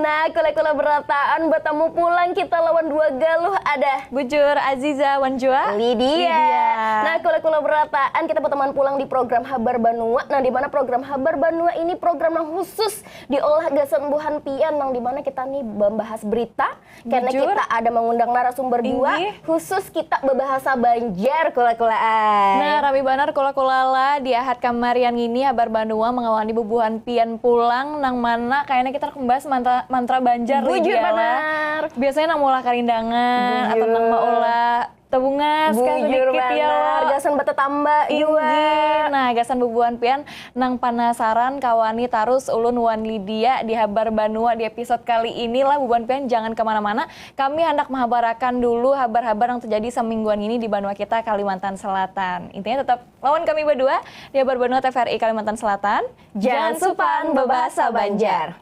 Nah, kula-kula berataan bertemu pulang kita lawan dua galuh ada Bujur, Aziza, Wanjua, Lydia. Nah, kula-kula berataan kita berteman pulang di program Habar Banua. Nah, di mana program Habar Banua ini program yang khusus diolah gasan buhan pian, yang di mana kita nih membahas berita. Karena kita ada mengundang narasumber dua, khusus kita berbahasa Banjar kula-kulaan. Nah, rami banar kula-kulala di ahad kamarian ini Habar Banua mengawali bubuhan pian pulang nang mana kayaknya kita kembas mantra Banjar. Bujur benar. Biasanya nang maulah karindangan atau nang maulah tabungas kan sedikit ya gasan bata tambah juga. Nah, gasan bubuhan pian nang penasaran kawani tarus ulun Wan Lydia di Habar Banua di episode kali inilah bubuhan pian jangan kemana-mana. Kami hendak menghabarkan dulu habar-habar yang terjadi semingguan ini di Banua kita Kalimantan Selatan. Intinya tetap lawan kami berdua di Habar Banua TVRI Kalimantan Selatan. Jangan supan berbahasa Banjar.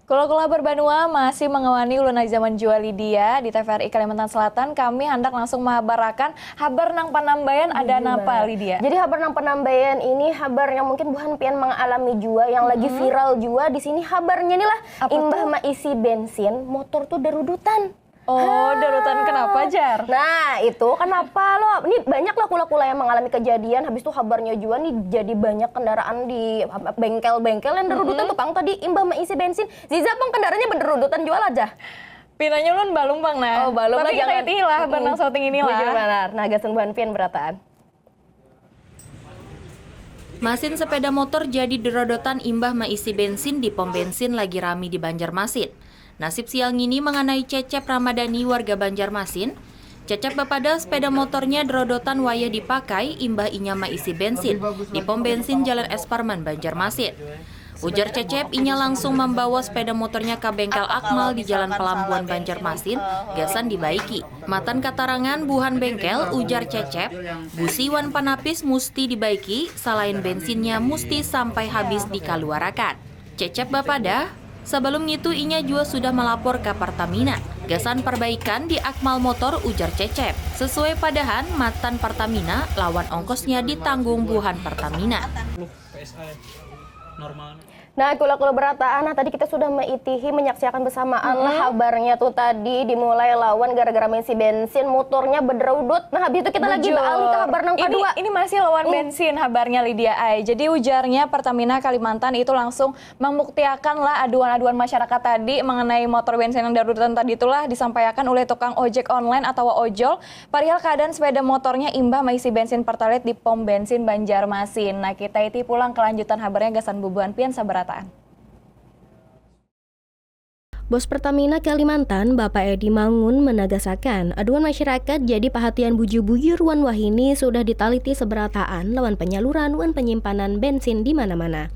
Kula-kula Berbanua masih mengawani ulun Aziza Wanjua Lydia di TVRI Kalimantan Selatan. Kami hendak langsung menghabarakan habar nang panambayan ada napa Lydia. Jadi habar nang panambayan ini habar yang mungkin buhan pian mengalami jua yang lagi viral jua di sini habarnya nih lah. Imbah isi bensin motor tuh derudutan. Oh, darutan kenapa, Jar? Nah, itu kenapa lo? Ini banyak lah kula-kula yang mengalami kejadian. Habis itu kabarnya juga nih jadi banyak kendaraan di bengkel-bengkel yang derudutan tuh pang tadi imbah isi bensin. Ziza pang kendaraannya berderudutan jual aja. Pinanya ulun balung pang nah. Oh, balung tapi lah jangan. Tapi lah benang shooting inilah. Bujur benar. Nah, gasan buhan pian berataan. Mesin sepeda motor jadi derodotan imbah isi bensin di pom bensin lagi rami di Banjarmasin. Nasib sial ngini mengenai Cecep Ramadhani warga Banjarmasin. Cecep bapada sepeda motornya derodotan wayah dipakai imbah inya isi bensin di pom bensin Jalan Esparman Banjarmasin. Ujar Cecep inya langsung membawa sepeda motornya ke bengkel Akmal di Jalan Pelambuan Banjarmasin, gasan dibaiki. Matan katarangan buhan bengkel ujar Cecep, busi wan panapis musti dibaiki, selain bensinnya musti sampai habis dikaluarakan. Cecep bapada sebelum itu inya juga sudah melapor ke Pertamina. Gasan perbaikan di Akmal Motor ujar Cecep. Sesuai padahan matan Pertamina lawan ongkosnya ditanggung buhan Pertamina. Nah, kula-kula berataan, nah tadi kita sudah menyaksikan bersamaan lah kabarnya tuh tadi dimulai lawan gara-gara isi bensin motornya berderudut. Nah, habis itu kita lagi beralih ke kabar nang kedua. Ini masih lawan bensin habarnya Lydia Ai. Jadi ujarnya Pertamina Kalimantan itu langsung membuktikan lah aduan-aduan masyarakat tadi mengenai motor bensin yang darurat tadi itulah disampaikan oleh tukang ojek online atau ojol. Perihal keadaan sepeda motornya imbah mengisi bensin Pertalite di pom bensin Banjarmasin. Nah, kita itu pulang kelanjutan habarnya gasan bubuhan pian sabarataan. Bos Pertamina Kalimantan, Bapak Edi Mangun menagasakan aduan masyarakat jadi perhatian bujur-bujur wan wahini sudah ditaliti seberataan lawan penyaluran wan penyimpanan bensin di mana-mana.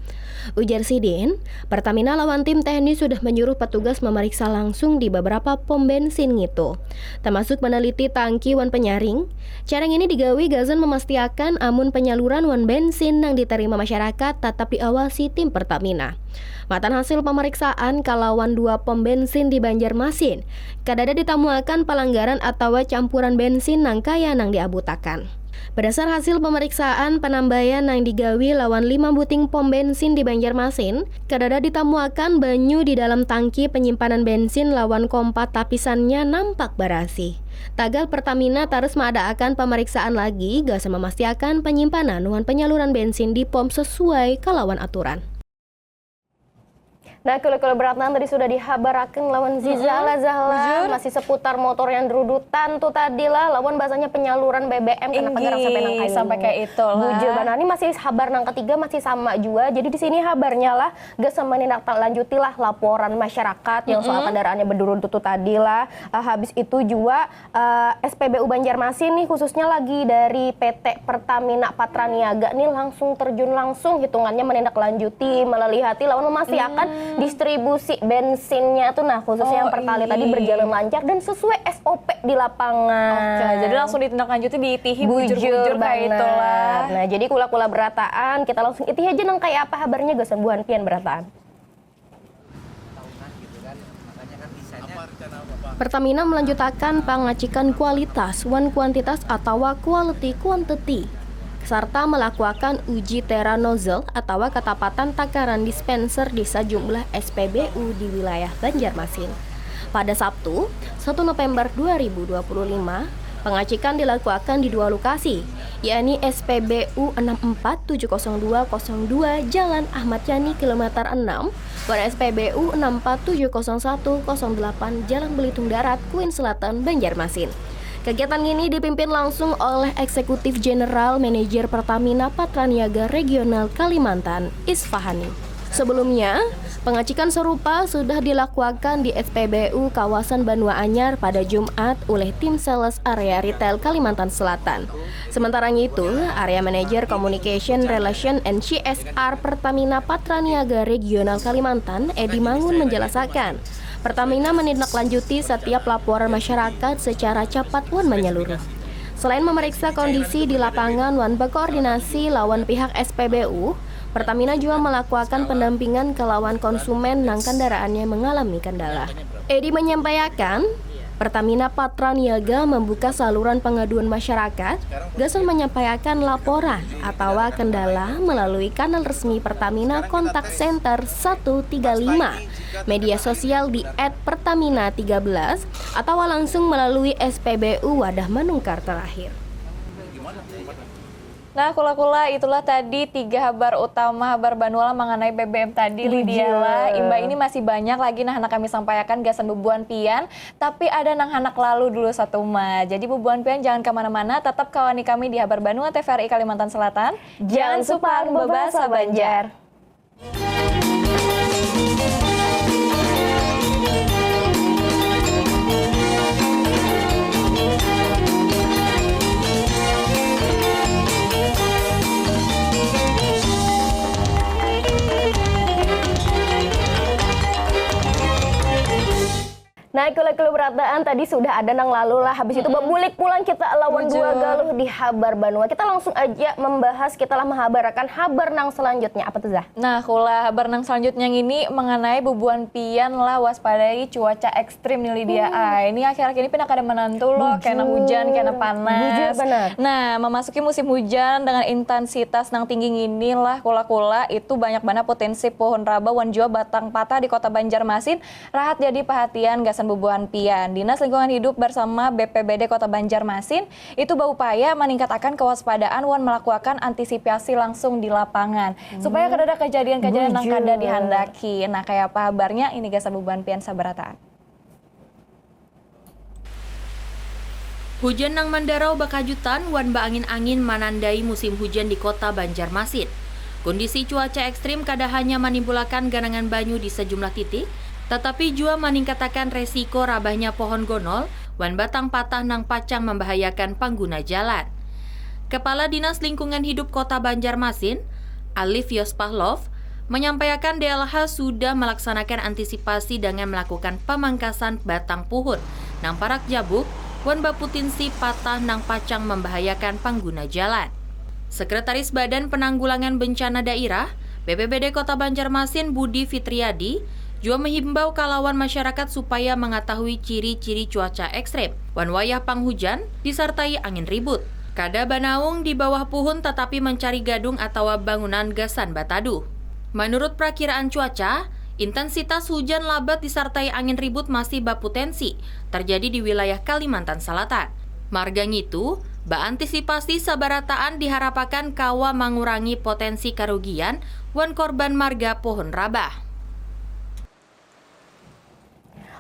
Ujar Sidin, Pertamina lawan tim teknis sudah menyuruh petugas memeriksa langsung di beberapa pom bensin gitu, termasuk meneliti tangki wan penyaring. Cara ini digawi gazan memastikan amun penyaluran wan bensin yang diterima masyarakat tetap diawasi tim Pertamina. Matan hasil pemeriksaan kalawan 2 pom bensin di Banjarmasin, kadada ditemukan pelanggaran atau campuran bensin nang kaya nang diabutakan. Berdasar hasil pemeriksaan penambahan yang digawi lawan 5 buting pom bensin di Banjarmasin, kadada ditemukan banyu di dalam tangki penyimpanan bensin lawan kompat tapisannya nampak berasi. Tagal Pertamina terus mengadakan pemeriksaan lagi gasa memastikan penyimpanan wan penyaluran bensin di pom sesuai kalawan aturan. Nah, kula-kula berataan tadi sudah dihabarakan lawan Ziza Zahla masih seputar motor yang derudutan tuh tadi lah lawan bahasanya penyaluran BBM kenapa gerang sampai nang kayu sampai kayak itu lah. Bujur benar ini masih habar nang ketiga masih sama juga. Jadi di sini habarnya lah geus menindaklanjuti lah laporan masyarakat yang soal kendaraannya berdurut tuh tadi lah. Habis itu juga SPBU Banjarmasin nih khususnya lagi dari PT Pertamina Patraniaga nih langsung terjun langsung hitungannya menindaklanjuti melelihati lawan memastikan distribusi bensinnya tuh, nah khususnya yang pertalite tadi berjalan lancar dan sesuai SOP di lapangan. Oke, jadi langsung ditindaklanjuti diitihi bujur-bujur kayak itulah. Nah, jadi kula-kula berataan, kita langsung itih aja nang kayak apa kabarnya gasan buhan pian berataan. Pertamina melanjutkan pengecekan kualitas wan kuantitas atau quality quantity serta melakukan uji tera nozzle atau ketapatan takaran dispenser di sejumlah SPBU di wilayah Banjarmasin. Pada Sabtu, 1 November 2025, pengecekan dilakukan di 2 lokasi, yakni SPBU 64700202 Jalan Ahmad Yani kilometer 6 dan SPBU 64700108 Jalan Belitung Darat, Kuin Selatan, Banjarmasin. Kegiatan ini dipimpin langsung oleh Eksekutif General Manager Pertamina Patraniaga Regional Kalimantan, Isfahani. Sebelumnya, pengecekan serupa sudah dilakukan di SPBU kawasan Banua Anyar pada Jumat oleh tim sales area retail Kalimantan Selatan. Sementara itu, area manajer Communication Relation and CSR Pertamina Patraniaga Regional Kalimantan, Edi Mangun menjelaskan, Pertamina menindaklanjuti setiap laporan masyarakat secara cepat dan menyeluruh. Selain memeriksa kondisi di lapangan dan berkoordinasi lawan pihak SPBU, Pertamina juga melakukan pendampingan ke lawan konsumen yang kendaraannya mengalami kendala. Edi menyampaikan, Pertamina Patraniaga membuka saluran pengaduan masyarakat, gasan menyampaikan laporan atau kendala melalui kanal resmi Pertamina Kontak Center 135, media sosial di @pertamina13, atau langsung melalui SPBU Wadah Menungkar terakhir. Nah, kula-kula itulah tadi 3 kabar utama kabar Banuala mengenai BBM tadi, Lydia lah. Imba ini masih banyak lagi nah kami sampaikan gasan bubuan pian, tapi ada nang anak lalu dulu satu mah. Jadi bubuan pian jangan kemana-mana, tetap kawani kami di kabar Banua TVRI Kalimantan Selatan. Jangan supar bebasa Banjar. Nah, kalau berataan tadi sudah ada nang lalu lah. Habis itu bebulik pulang kita lawan dua galuh di Habar Banua. Kita langsung aja membahas, kita lah menghabarakan habar nang selanjutnya. Apa tuh, Zah? Nah, kula habar nang selanjutnya ini mengenai bubuan pian lah waspadai cuaca ekstrim nih Lydia. Ini akhir-akhir ini pindah kada menentu loh, kena hujan, kena panas. Bujur, benar. Nah, memasuki musim hujan dengan intensitas nang tinggi ini lah kula-kula itu banyak banget potensi pohon raba wan jua batang patah di kota Banjarmasin. Rahat jadi perhatian gasan bubuhan pian. Dinas Lingkungan Hidup bersama BPBD Kota Banjarmasin itu berupaya meningkatkan kewaspadaan wan melakukan antisipasi langsung di lapangan supaya kada ada kejadian-kejadian yang kada dihandaki. Nah, kayak apa kabarnya ini gasan bubuhan pian sabarataan. Hujan nang mandarau bakajutan wan ba angin-angin menandai musim hujan di Kota Banjarmasin. Kondisi cuaca ekstrim kada hanya menimbulkan genangan banyu di sejumlah titik, tetapi juga meningkatkan resiko rabahnya pohon gonol wan batang patah nang pacang membahayakan pengguna jalan. Kepala Dinas Lingkungan Hidup Kota Banjarmasin, Alif Yospahlov, menyampaikan DLH sudah melaksanakan antisipasi dengan melakukan pemangkasan batang pohon nang parak jabuk wan baputinsi patah nang pacang membahayakan pengguna jalan. Sekretaris Badan Penanggulangan Bencana Daerah BPBD Kota Banjarmasin Budi Fitriadi juga menghimbau kalawan masyarakat supaya mengetahui ciri-ciri cuaca ekstrem wan wayah panghujan disertai angin ribut. Kada banaung di bawah pohon tetapi mencari gadung atau bangunan gasan bataduh. Menurut perakiraan cuaca, intensitas hujan lebat disertai angin ribut masih berpotensi terjadi di wilayah Kalimantan Selatan. Margang itu, antisipasi sabarataan diharapkan kawa mengurangi potensi kerugian wan korban marga pohon rabah.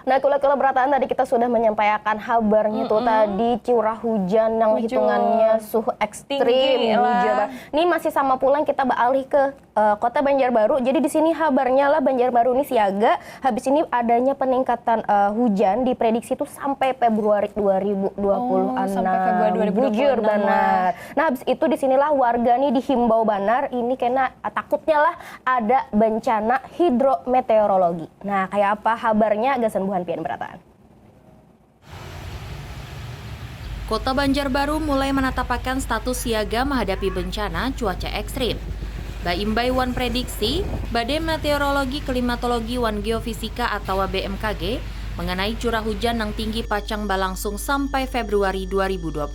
Nah, kalau berataan tadi kita sudah menyampaikan kabarnya tuh tadi curah hujan yang hitungannya suhu ekstrim. Tinggi lah. Ini masih sama pulang kita beralih ke Kota Banjarbaru. Jadi di sini kabarnya lah Banjarbaru ini siaga. Habis ini adanya peningkatan hujan diprediksi itu sampai Februari 2026. Sampai Februari 2026. Bujur benar. Nah, habis itu di sinilah warga nih dihimbau benar ini karena takutnya lah ada bencana hidrometeorologi. Nah, kayak apa kabarnya Gasan Buhan Pian Berataan. Kota Banjarbaru mulai menetapkan status siaga menghadapi bencana cuaca ekstrim. Baimbai wan prediksi, Badan Meteorologi Klimatologi wan Geofisika atau BMKG mengenai curah hujan yang tinggi pacang balangsung sampai Februari 2026.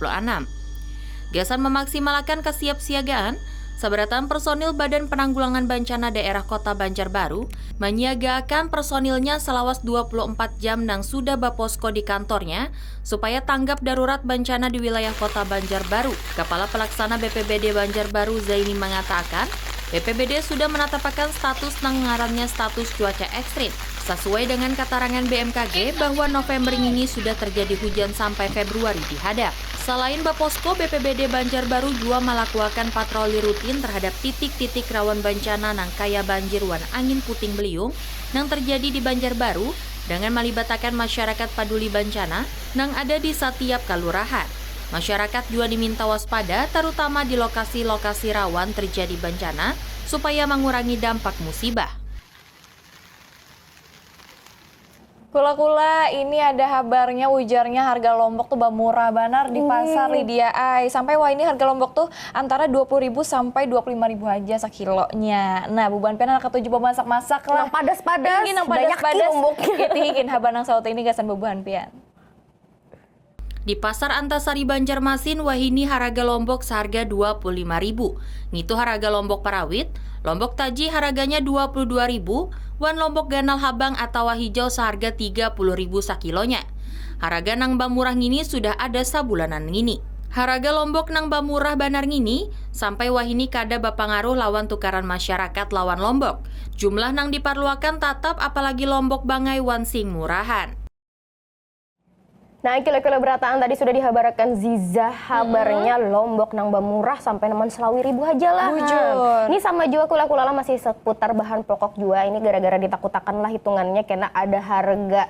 Gasan memaksimalkan kesiapsiagaan, seberatan personil Badan Penanggulangan Bencana Daerah Kota Banjarbaru menyiagakan personilnya selawas 24 jam dan sudah baposko di kantornya supaya tanggap darurat bencana di wilayah Kota Banjarbaru. Kepala Pelaksana BPBD Banjarbaru Zaini mengatakan, BPBD sudah menetapkan status ngarannya status cuaca ekstrim. Sesuai dengan keterangan BMKG bahwa November ini sudah terjadi hujan sampai Februari dihadap. Selain Baposko, BPBD Banjarbaru juga melakukan patroli rutin terhadap titik-titik rawan bencana nang kaya banjir wan angin puting beliung yang terjadi di Banjarbaru dengan melibatkan masyarakat peduli bencana yang ada di setiap kelurahan. Masyarakat juga diminta waspada terutama di lokasi-lokasi rawan terjadi bencana supaya mengurangi dampak musibah. Kula-kula ini ada kabarnya ujarnya harga lombok tuh murah banar di pasar Lydia Ai. Sampai wah ini harga lombok tuh antara 20.000 sampai 25.000 aja sekilonya. Nah, buban pena ketujuh masak-masak lah. Nang padas-padas, Ini nang banyak padas-padas. lomboknya. Itihin habar nang saut ini gasan bubuhan pian. Di Pasar Antasari Banjarmasin, wahini harga lombok seharga 25.000. Ngitu harga lombok parawit, lombok taji harganya 22.000, wan lombok ganal habang atau hijau seharga 30.000 sakilonya. Harga nang bamurah ngini sudah ada sabulanan ngini. Harga lombok nang bamurah banar ngini sampai wahini kada bapangaruh lawan tukaran masyarakat lawan lombok. Jumlah nang diparluakan tatap apalagi lombok bangai wan sing murahan. Nah, kilo-kilo berataan tadi sudah dihabarkan Ziza habarnya lombok nang bamurah sampai neman selawi ribu aja lah. Bujur. Ini sama juga kula-kula masih seputar bahan pokok juga. Ini gara-gara ditakut-takan lah hitungannya karena ada harga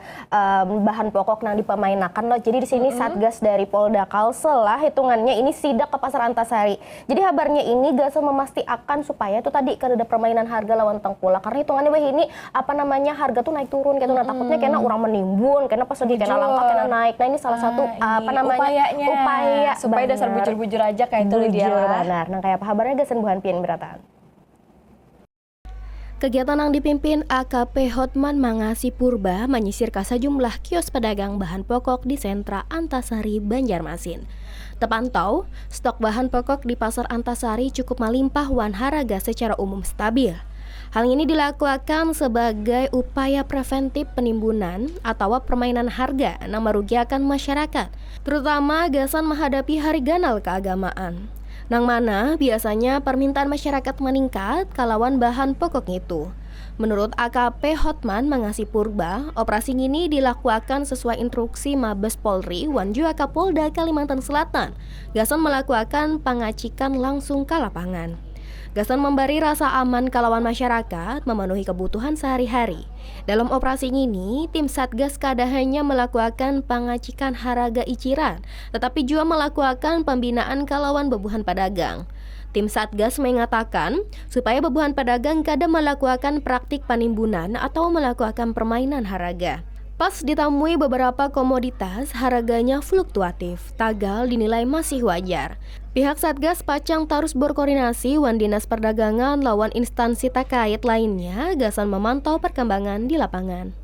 bahan pokok nang dipamainakan loh. Jadi di sini Satgas dari Polda Kalsel lah hitungannya ini sidak ke Pasar Antasari. Jadi habarnya ini Gasan memastikan supaya itu tadi kada ada permainan harga lawan tengkula. Karena hitungannya wah ini apa namanya harga tuh naik turun gitu. Nah, takutnya karena orang menimbun, karena pas lagi kena langka kena naik. Nah, ini salah satu apa namanya upaya supaya dasar bujur-bujur aja kayak itu Lydia. Benar. Nah, kayak apa kabarnya Gasan Buhan Pian Berataan. Kegiatan yang dipimpin AKP Hotman Mangasi Purba menyisir ka sejumlah kios pedagang bahan pokok di sentra Antasari Banjarmasin. Terpantau, stok bahan pokok di Pasar Antasari cukup melimpah wan harga secara umum stabil. Hal ini dilakukan sebagai upaya preventif penimbunan atau permainan harga yang merugikan masyarakat, terutama Gasan menghadapi hari ganal keagamaan. Nang mana biasanya permintaan masyarakat meningkat kalawan bahan pokok itu. Menurut AKP Hotman Mangasi Purba, operasi ini dilakukan sesuai instruksi Mabes Polri wan juga Kapolda Kalimantan Selatan. Gasan melakukan pengacikan langsung ke lapangan. Gasan memberi rasa aman kalawan masyarakat memenuhi kebutuhan sehari-hari. Dalam operasi ini, tim Satgas kada hanya melakukan pengacikan harga iciran, tetapi juga melakukan pembinaan kalawan bebuhan pedagang. Tim Satgas mengatakan supaya bebuhan pedagang kada melakukan praktik penimbunan atau melakukan permainan harga. Pas ditemui beberapa komoditas, harganya fluktuatif, tagal dinilai masih wajar. Pihak Satgas Pacang terus berkoordinasi wan Dinas Perdagangan lawan instansi terkait lainnya, Gasan memantau perkembangan di lapangan.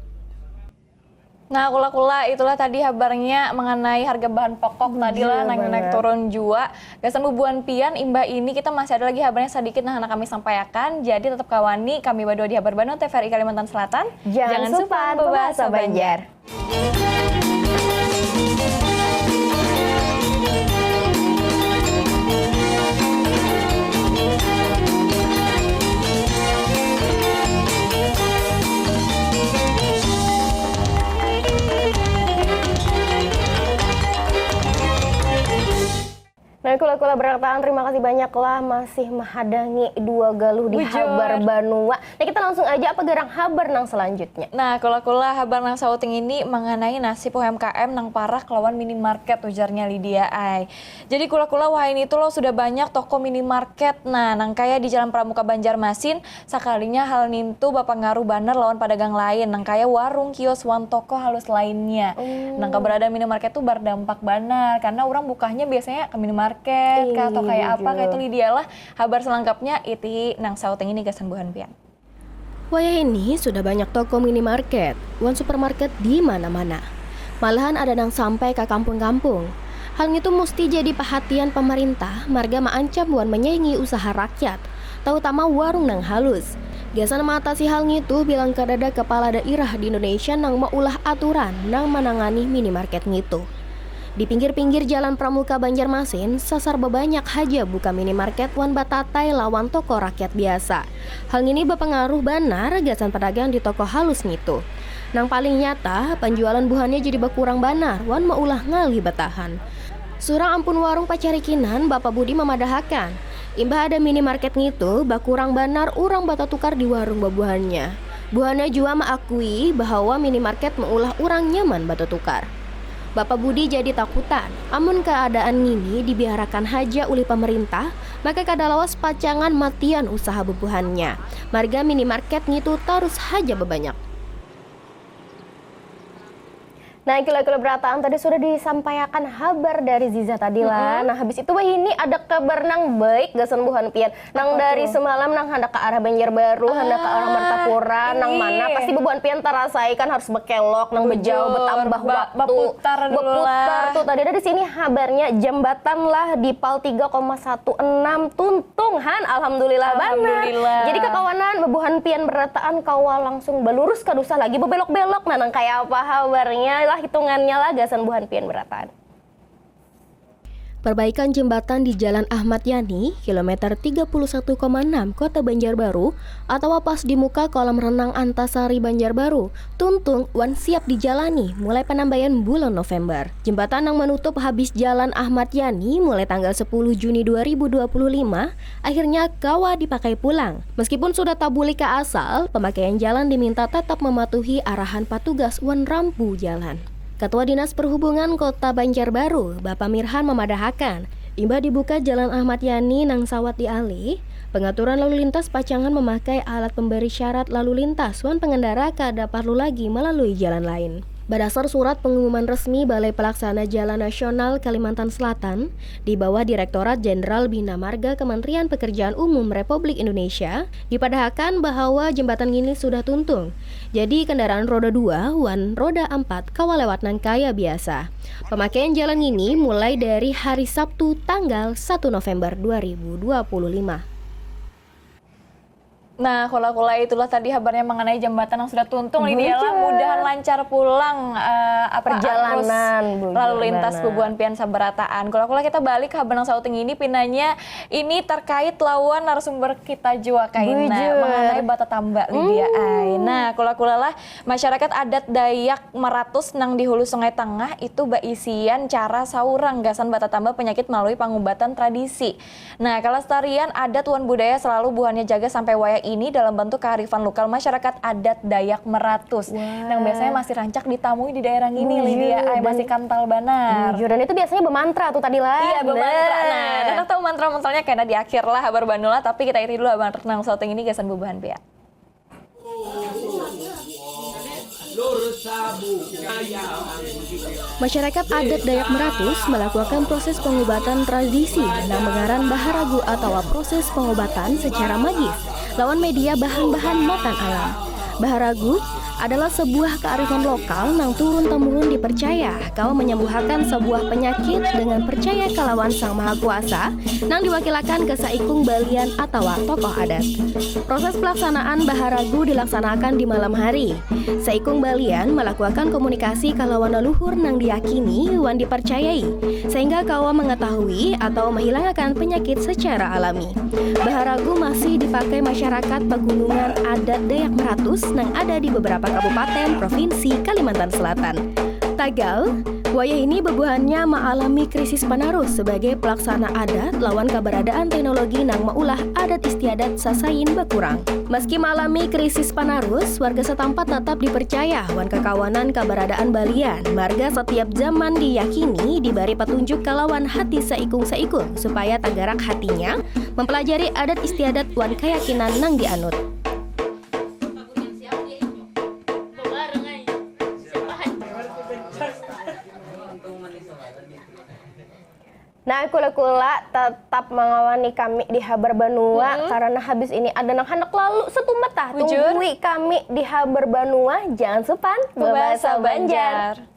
Nah, kula-kula itulah tadi kabarnya mengenai harga bahan pokok tadi lah naik turun jua. Gasan bubuhan pian imbah ini kita masih ada lagi kabarnya sedikit nah kami sampaikan. Jadi tetap kawani kami berdua di Habar Banu TVRI Kalimantan Selatan. Jangan supan bahasa Banjar. Nah, kula berkataan, terima kasih banyaklah masih menghadangi dua galuh di Habar Banua. Nah kita langsung aja apa gerang habar nang selanjutnya. Nah kula habar nang sauting ini mengenai nasib UMKM nang parah kelawan minimarket ujarnya Lydia Ai. Jadi kula wah ini tuh lo sudah banyak toko minimarket. Nah nang kaya di Jalan Pramuka Banjarmasin sakalinya hal nintu bapak ngaruh banner lawan pedagang lain. Nang kaya warung, kios, wan toko halus lainnya. Nang keberadaan minimarket tuh berdampak benar karena orang bukanya biasanya ke minimarket atau kayak apa kayak itu Lydia lah. Habar selengkapnya iti nang sauting ini gasan buhan pian. Wayah ini sudah banyak toko minimarket, wan supermarket di mana-mana. Malahan ada nang sampai ke kampung-kampung. Hal itu mesti jadi perhatian pemerintah, marga maancam wan menyaingi usaha rakyat, terutama warung nang halus. Gasan mengatasi hal itu bilang kadada kepala daerah di Indonesia nang maulah aturan nang menangani minimarket itu. Di pinggir-pinggir Jalan Pramuka Banjarmasin, sasar bebanyak haja buka minimarket wan batatai lawan toko rakyat biasa. Hal ini berpengaruh benar gasan pedagang di toko halus itu. Nang paling nyata, penjualan buhannya jadi berkurang benar wan maulah ngali batahan. Surang ampun warung pacarikinan Bapak Budi memadahakan. Imbah ada minimarket itu, berkurang benar urang bata tukar di warung babuhannya. Buhannya juga mengakui bahwa minimarket maulah urang nyaman bata tukar. Bapak Budi jadi takutan, amun keadaan ini dibiarkan haja oleh pemerintah, maka kadalawas pacangan matian usaha bebuhannya. Marga minimarket itu terus haja bebanyak. Nah, kila-kila berataan tadi sudah disampaikan habar dari Ziza tadi lah. Nah, habis itu ini ada kabar nang baik gasan buhan pian. Nang dari semalam nang hendak ke arah Banjarbaru, hendak ke arah Martapura, nang mana pasti bebuhan pian terasaikan harus bekelok, nang bejauh, bertambah waktu. Berputar tuh tadi dari sini habarnya jembatan lah di PAL 3,16 tuntung han, alhamdulillah benar. Jadi kekawanan bebuhan pian berataan kawal langsung belurus kadusah lagi bebelok-belok. Nah, nang kayak apa habarnya? Hitungannya lah gasan buhan pian berataan. Perbaikan jembatan di Jalan Ahmad Yani, kilometer 31,6 Kota Banjarbaru, atau pas di muka kolam renang Antasari Banjarbaru, tuntung wan siap dijalani mulai penambahan bulan November. Jembatan yang menutup habis Jalan Ahmad Yani mulai tanggal 10 Juni 2025, akhirnya kawa dipakai pulang. Meskipun sudah tabuli ke asal, pemakaian jalan diminta tetap mematuhi arahan petugas wan rampu jalan. Ketua Dinas Perhubungan Kota Banjarbaru, Bapak Mirhan memadahakan, imbah dibuka Jalan Ahmad Yani nang sawat dialih, pengaturan lalu lintas pacangan memakai alat pemberi syarat lalu lintas wan pengendara kada perlu lagi melalui jalan lain. Berdasar surat pengumuman resmi Balai Pelaksana Jalan Nasional Kalimantan Selatan di bawah Direktorat Jenderal Bina Marga Kementerian Pekerjaan Umum Republik Indonesia, dipadahkan bahwa jembatan ini sudah tuntung. Jadi kendaraan roda 2 wan roda 4 kawa lewat nang kaya biasa. Pemakaian jalan ini mulai dari hari Sabtu tanggal 1 November 2025. Nah, kula itulah tadi habarnya mengenai jembatan yang sudah tuntung. Lydia lah mudahan lancar pulang perjalanan lalu lintas bebuhan pian sabarataan. Kula kita balik habar yang sauting ini pinanya ini terkait lawan narasumber kita jua kaina mengenai bata tambak Lydia Ai. Nah, kula lah masyarakat adat Dayak Meratus nang di hulu Sungai Tengah itu baisian cara saurang gasan bata tambak penyakit melalui pengobatan tradisi. Nah, kelestarian adat wan budaya selalu buhannya jaga sampai waya ini dalam bentuk kearifan lokal masyarakat adat Dayak Meratus. Yang biasanya masih rancak ditamui di daerah ini Lydia Ai, masih kantal banar. Dan itu biasanya bermantra tuh tadi lah. Iya, bermantra. Nah, dan tahu mantra-mantranya karena di akhir lah habar Banula, tapi kita iri dulu habar nang sauting ini gasan bubahan pia. Masyarakat adat Dayak Meratus melakukan proses pengobatan tradisi yang mengaran baharagu atau proses pengobatan secara magis lawan media bahan-bahan muatan alam. Baharagu adalah sebuah kearifan lokal yang turun-temurun dipercaya kau menyembuhkan sebuah penyakit dengan percaya kalawan Sang Maha Kuasa nang diwakilakan ke saikung balian atau tokoh adat. Proses pelaksanaan baharagu dilaksanakan di malam hari. Saikung balian melakukan komunikasi kalawan leluhur nang diyakini wan dipercayai sehingga kau mengetahui atau menghilangkan penyakit secara alami. Baharagu masih dipakai masyarakat pegunungan adat Dayak Meratus nang ada di beberapa kabupaten provinsi Kalimantan Selatan. Tagal, wayah ini bebuhannya mengalami krisis penerus sebagai pelaksana adat lawan keberadaan teknologi nang maulah adat istiadat sasayin berkurang. Meski mengalami krisis penerus, warga setempat tetap dipercaya wan kekawanan keberadaan balian. Marga setiap zaman diyakini diberi petunjuk kalawan hati saikung-saikung supaya tagarak hatinya mempelajari adat istiadat wan keyakinan nang dianut. Nah, kula-kula tetap mengawani kami di Habar Banua karena habis ini ada nang hendak lalu setumet tah Bujur. tunggui kami di Habar Banua. Jangan supan Bahasa Banjar.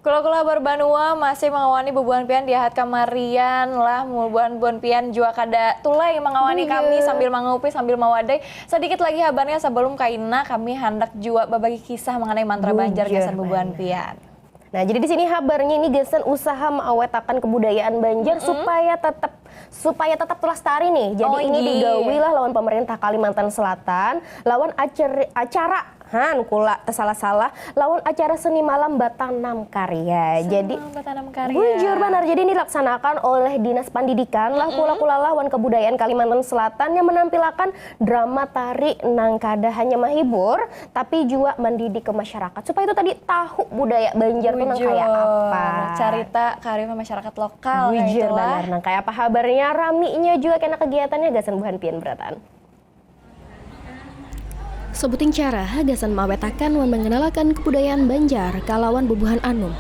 Kula-kula berbanua masih mengawani bubuhan pian di ahat kamarian lah bubuhan pian jua kada tulai mengawani kami sambil mengupi sambil mawadai. Sedikit lagi habarnya sebelum kaina kami hendak jua berbagi kisah mengenai mantra Banjar gasan bubuhan pian. Nah, jadi di sini habarnya ini gasan usaha mengawetakan kebudayaan Banjar supaya tetap lestari nih. Jadi ini digawi lah lawan pemerintah Kalimantan Selatan, lawan acara kula salah-salah lawan acara seni malam Batanam Karya. Jadi Batanam Karya. Bujur benar. Jadi ini dilaksanakan oleh Dinas Pendidikan lah kula-kula lawan kebudayaan Kalimantan Selatan yang menampilkan drama tari nang kada hanya menghibur tapi juga mendidik ke masyarakat supaya itu tadi tahu budaya Banjar tuh nang kayak apa. Carita karya masyarakat lokal Bujur benar. Nang kayak apa habarnya raminya juga kena kegiatannya gasan buhan pian beratan. Sebuting cara gasan mawetakan wan mengenalkan kebudayaan Banjar kalawan bubuhan anum.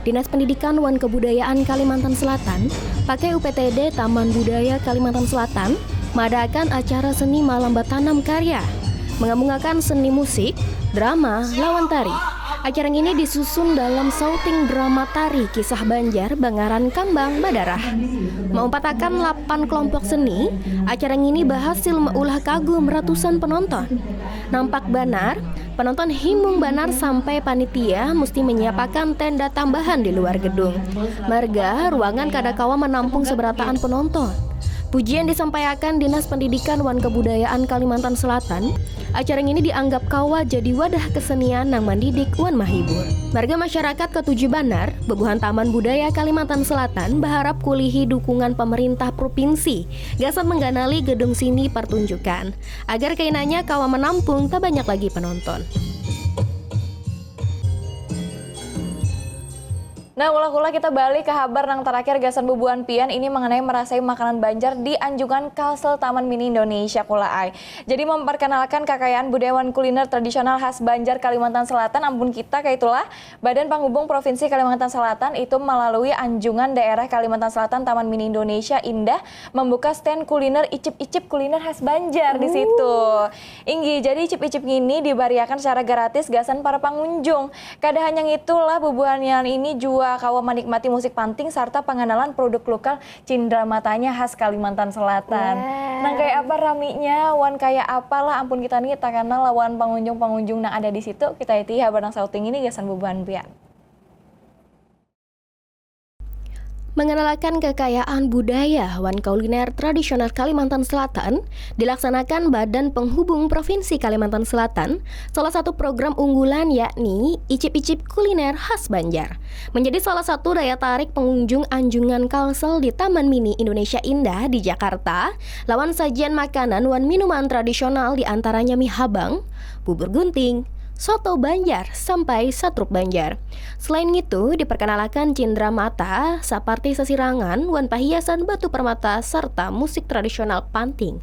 Dinas Pendidikan wan Kebudayaan Kalimantan Selatan pakai UPTD Taman Budaya Kalimantan Selatan mengadakan acara seni malam Batanam Karya, menggabungkan seni musik, drama, lawan tari. Acara ini disusun dalam sauting drama tari kisah Banjar Bangaran Kambang Badarah. Mempatakan 8 kelompok seni, acara ini berhasil meulah kagum ratusan penonton. Nampak benar, penonton himung benar sampai panitia mesti menyiapkan tenda tambahan di luar gedung. Marga ruangan kadakawa menampung seberataan penonton. Pujian disampaikan Dinas Pendidikan wan Kebudayaan Kalimantan Selatan. Acara ini dianggap kawa jadi wadah kesenian nang mendidik wan mahibur. Marga masyarakat ketujuh Banar, bebuhan Taman Budaya Kalimantan Selatan berharap kulihi dukungan pemerintah provinsi gasan mengganali gedung sini pertunjukan agar kainanya kawa menampung tak banyak lagi penonton. Nah, ulah-ulah kita balik ke kabar yang terakhir gasan bubuhan pian ini mengenai merasai makanan Banjar di Anjungan Kalsel Taman Mini Indonesia Kulaai. Jadi memperkenalkan kekayaan budayawan kuliner tradisional khas Banjar Kalimantan Selatan. Ampun kita kayak itulah Badan Penghubung Provinsi Kalimantan Selatan itu melalui Anjungan Daerah Kalimantan Selatan Taman Mini Indonesia Indah membuka stand kuliner icip-icip kuliner khas Banjar di situ. Inggi, jadi icip-icip ini dibariakan secara gratis gasan para pengunjung. Kada hanya itulah bubuhan ini juga kawa menikmati musik panting serta pengenalan produk lokal cindera matanya khas Kalimantan Selatan. Nah kayak apa raminya, wan kayak apalah ampun kita nih tak kenal lawan pengunjung-pengunjung yang ada di situ. Kita iti habar nang sauting ini gasan bubuhan pian. Mengenalkan kekayaan budaya wan kuliner tradisional Kalimantan Selatan dilaksanakan Badan Penghubung Provinsi Kalimantan Selatan. Salah satu program unggulan yakni Icip-Icip Kuliner Khas Banjar menjadi salah satu daya tarik pengunjung Anjungan Kalsel di Taman Mini Indonesia Indah di Jakarta. Lawan sajian makanan wan minuman tradisional diantaranya mie habang, bubur gunting, soto Banjar sampai satrup Banjar. Selain itu, diperkenalkan cindera mata, seperti sesirangan, wan pahiasan batu permata serta musik tradisional panting.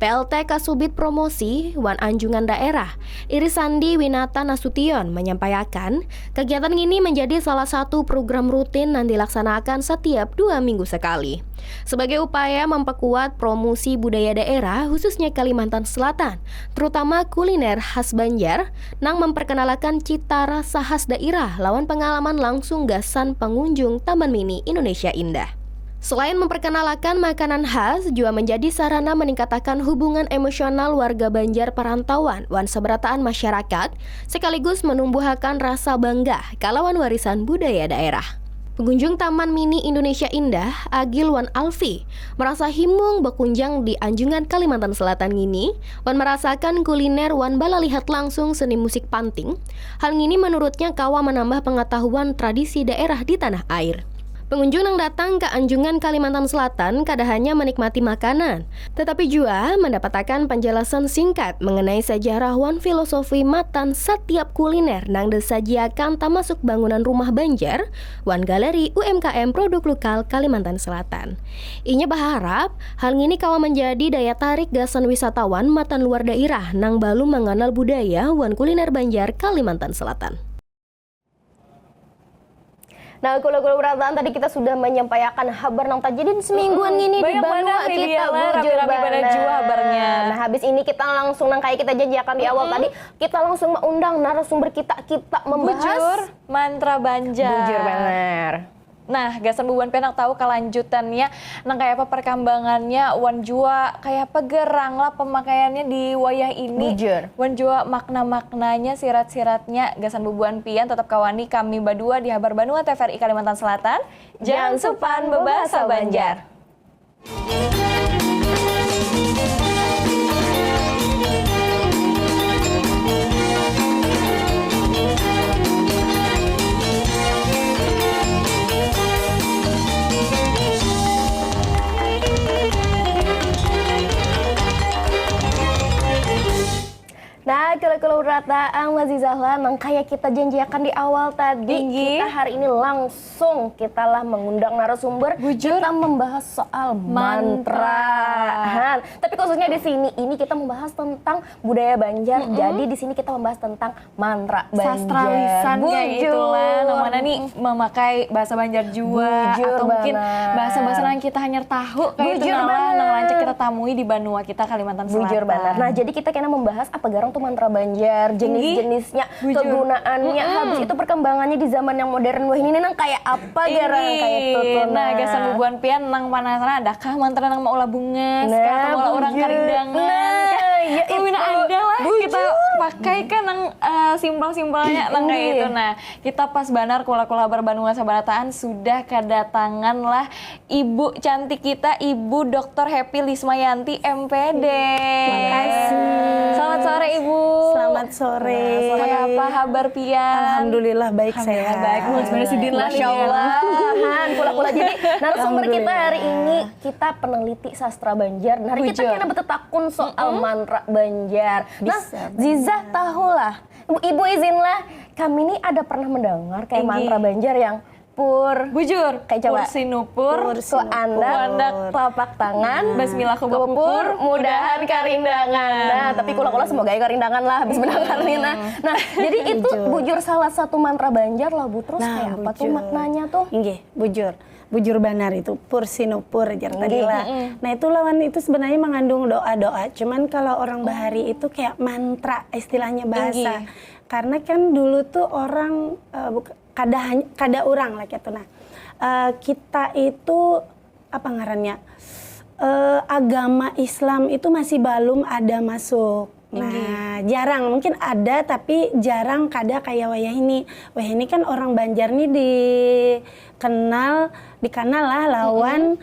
PLT Kasubit Promosi Wan Anjungan Daerah Irisandi Winata Nasution menyampaikan kegiatan ini menjadi salah satu program rutin yang dilaksanakan setiap 2 minggu sekali sebagai upaya memperkuat promosi budaya daerah khususnya Kalimantan Selatan, terutama kuliner khas Banjar nang memperkenalkan cita rasa khas daerah lawan pengalaman langsung gasan pengunjung Taman Mini Indonesia Indah. Selain memperkenalkan makanan khas, juga menjadi sarana meningkatkan hubungan emosional warga Banjar perantauan wan seberataan masyarakat, sekaligus menumbuhkan rasa bangga kalawan warisan budaya daerah. Pengunjung Taman Mini Indonesia Indah, Agil Wan Alfi, merasa himung berkunjung di Anjungan Kalimantan Selatan ini, wan merasakan kuliner wan bala lihat langsung seni musik panting. Hal ini menurutnya kawa menambah pengetahuan tradisi daerah di tanah air. Pengunjung yang datang ke Anjungan Kalimantan Selatan kada hanya menikmati makanan, tetapi juga mendapatkan penjelasan singkat mengenai sejarah wan filosofi matan setiap kuliner nang disajiakan termasuk bangunan rumah Banjar, wan galeri UMKM produk lokal Kalimantan Selatan. Inya berharap hal ini kawa menjadi daya tarik gasan wisatawan matan luar daerah nang balu mengenal budaya wan kuliner Banjar Kalimantan Selatan. Nah, kalau berataan tadi kita sudah menyampaikan kabar nang jadi semingguan gini di Banua kita bujur kabarnya. Nah, habis ini kita langsung nang kayak kita janjikan di awal tadi, kita langsung mengundang narasumber kita membahas Bujur mantra Banjar. Bujur bener. Nah, gasan bubuan penak tahu kelanjutannya, nang kayak apa perkembangannya, wan jua kayak apa gerang lah pemakaiannya di wayah ini. Bujur. Wan jua makna-maknanya, sirat-siratnya, gasan bubuan pian tetap kawani kami berdua di Habar Banua TVRI Kalimantan Selatan. Jangan supan bebahasa Banjar. Nah, kalau rataan Lazizahlah nang kayak kita janjikan di awal tadi, kita hari ini langsung kita lah mengundang narasumber. Bujur. Kita membahas soal mantra. Tapi khususnya di sini ini kita membahas tentang budaya Banjar. Jadi di sini kita membahas tentang mantra Banjar. Sastra lisan kayak Bujur. itulah. Namanya nih memakai bahasa Banjar juga. Bujur atau mungkin benar. bahasa-bahasa yang kita hanya tahu kayak itu Bujur lah. benar. Nang lancak kita tamui di Banua kita Kalimantan Selatan. Bujur benar. Nah, jadi kita kena membahas apa garang tuh mantra Banjar, jenis-jenisnya, Bujur. kegunaannya, habis itu perkembangannya di zaman yang modern. Wah, ini nang kayak apa garang kayak itu tuh. Nah, gasan bubuan pian nang panasaran adakah mantra nang mau ulah bunga, sekarang mau orang bujur. karindangan. Nah, ya itu. Wina ada lah kita pakai kan nang simpel-simpelnya nang kayak itu. Nah, kita pas banar kula-kula berbanua sabarataan sudah kedatangan lah ibu cantik kita, Ibu Dr. Happy Lismayanti MPD. Makasih. Selamat sore Ibu. Selamat sore. Apa kabar pian? Alhamdulillah baik saya. Baik, Masya Allah. Kula-kula jadi narasumber kita hari ini kita peneliti sastra Banjar. Nah, hari kita Bujur. kena bertetakun soal mantra Banjar. Nah, Bisa, Zizah tahulah. Ibu izinlah, kami ini ada pernah mendengar kayak Tinggi. mantra Banjar yang pur. Bujur, Kayak coba. Sinupur, Ku andak telapak tangan, Bismillah kubur, mudahan karindangan. Nah, tapi kula-kula semoga ya karindangan lah habis mendengar nih. Nah, jadi itu bujur salah satu mantra Banjar lah Bu. Terus Nah, kayak apa tuh bujur. maknanya tuh? Inggih, bujur. Bujur banar itu pur sinupur jar tadi lah. Nah, itu lawan itu sebenarnya mengandung doa-doa. Cuman kalau orang Bahari itu kayak mantra istilahnya bahasa. Karena kan dulu tuh orang kada orang lah gitu. Nah, kita itu apa ngarannya? Agama Islam itu masih belum ada masuk. Nah, jarang, mungkin ada tapi jarang kada kayak wayah ini. Wayah ini kan orang Banjar nih dikenal lah lawan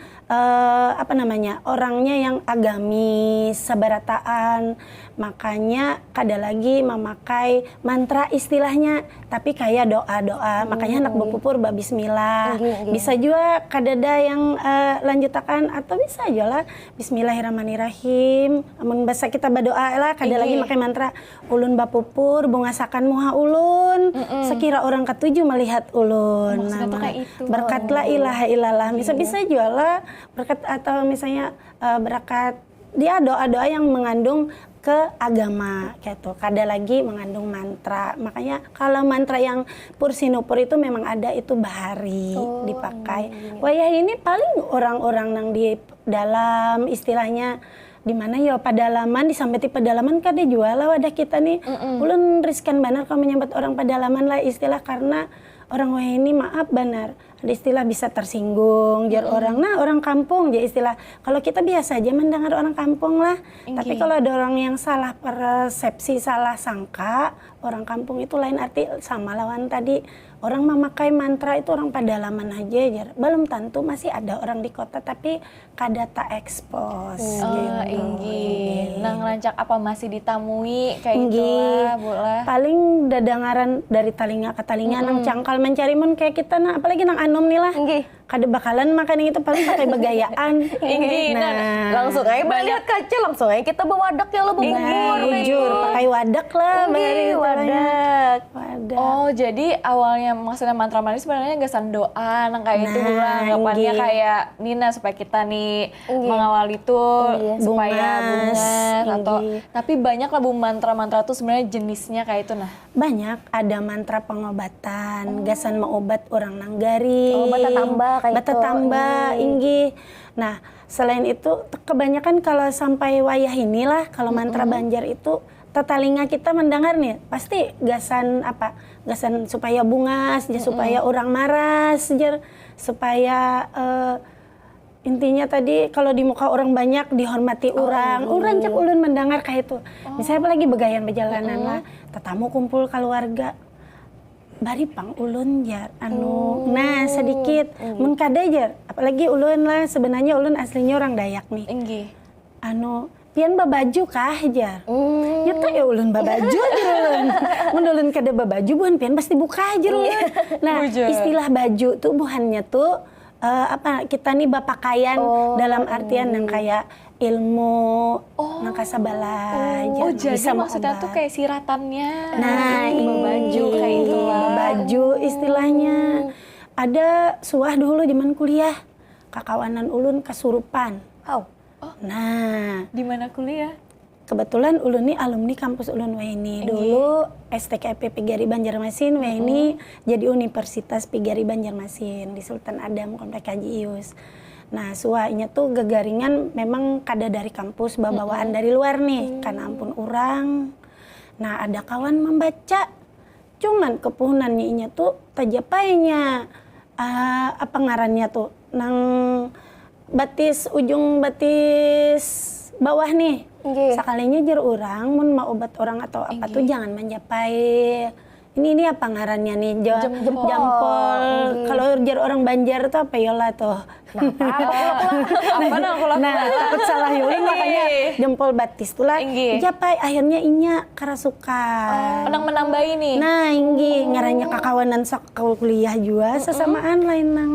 apa namanya, orangnya yang agamis, sabarataan. Makanya kada lagi memakai mantra istilahnya, tapi kayak doa-doa. Makanya anak berpupur bismillah. Bisa juga kadada yang lanjutakan atau bisa aja lah bismillahirrahmanirrahim. Amun bahasa kita berdoa lah, kada lagi pakai mantra ulun bapupur bungasakan muha ulun. Sekira orang ketujuh melihat ulun. Maksudnya tuh kayak itu. Berkat la ilaha illallah. Bisa juga lah berkat atau misalnya berkat dia doa-doa yang mengandung ke agama gitu. Kada lagi mengandung mantra. Makanya kalau mantra yang pur sinupur itu memang ada itu Bahari dipakai. Wayah ini paling orang-orang nang di dalam istilahnya di mana ya pedalaman disampai di pedalaman kada jual lah wadah kita nih. Ulun riskan banar kalau menyambat orang pedalaman lah istilah karena orang wayah ini maaf banar ada istilah bisa tersinggung jar orang. Nah, orang kampung jadi istilah. Kalau kita biasa aja mendengar orang kampung lah. Tapi kalau ada orang yang salah persepsi, salah sangka, orang kampung itu lain arti sama lawan tadi. Orang memakai mantra itu orang pedalaman aja jar. Belum tentu masih ada orang di kota tapi kada tak ekspos gitu. Inggi. Nang lancak apa masih ditamui kayak Inggi. gitulah, Bola. Paling dadangaran dari talinga ke talinga nang cangkal mencari mun kayak kita nah apalagi nang anom nih lah. Inggi. Kada bakalan makan itu paling pakai begayaan. Inggi. Nah, Langsung aja melihat kaca, langsung aja kita bawadak ya lo bubur. jujur pakai wadak lah Inggi, wadak. Wadak. Oh, jadi awalnya maksudnya mantra manis sebenarnya gasan doa nang kayak itu Bola. Anggapannya Inggi. kayak Nina supaya kita nih mengawal itu supaya Bungas, bungas atau Inggi. tapi banyak lah Bu mantra-mantra tuh sebenarnya jenisnya kayak itu nah. Banyak ada mantra pengobatan, gasan mau obat orang nanggari. Oh, bata tambah kayak bata itu. tambah, inggi. Nah, selain itu kebanyakan kalau sampai wayah inilah kalau mantra Banjar itu tetalinga kita mendengar nih pasti gasan apa? Gasan supaya bungas, supaya orang maras, supaya intinya tadi kalau di muka orang banyak dihormati orang cek ulun mendengar kayak itu. Misalnya apalagi begayan berjalanan lah, tetamu kumpul keluarga. Bari pang ulun jar nah sedikit mun kada jar apalagi ulun lah sebenarnya ulun aslinya orang Dayak nih Inggi. pian babaju kah jar nyata ya ulun babaju jar ulun mun ulun kada babaju buhan pian pasti buka jar ulun nah Bujur. istilah baju tuh buhannya tuh apa kita nih bapakaian dalam artian yang kayak ilmu nang kasabala Oh, jadi bisa maksudnya maobat. tuh kayak siratannya. Nah, baju kayak itu lah. baju istilahnya. Ada suah dulu zaman kuliah, kakawanan ulun kesurupan. Oh. Nah, Di mana kuliah? kebetulan ulun nih alumni kampus ulun Wahini. Dulu STKP Pigari Banjarmasin, Wahini jadi Universitas Pigari Banjarmasin di Sultan Adam Komplek Haji Ius. Nah, suahnya tuh gegaringan memang kada dari kampus, bawaan dari luar nih, karena ampun orang. Nah, ada kawan membaca, cuman kepuhunannya inya tuh tajapainya, apa ngarannya tuh, nang ujung batis bawah nih. Nggih. Sekalinya jar orang, mun mau obat orang atau apa tuh jangan menjapai. Ini apa ngarannya nih? Jampol. Kalau jar orang Banjar tuh apa yola tuh? Apa nang kula? Nah, takut salah yulin makanya jempol batis tuh lah. Inggi. Japai akhirnya inya kerasukan. Penang menambahi nih. Nah, inggi ngarannya kakawanan sak kuliah juga sesamaan lain nang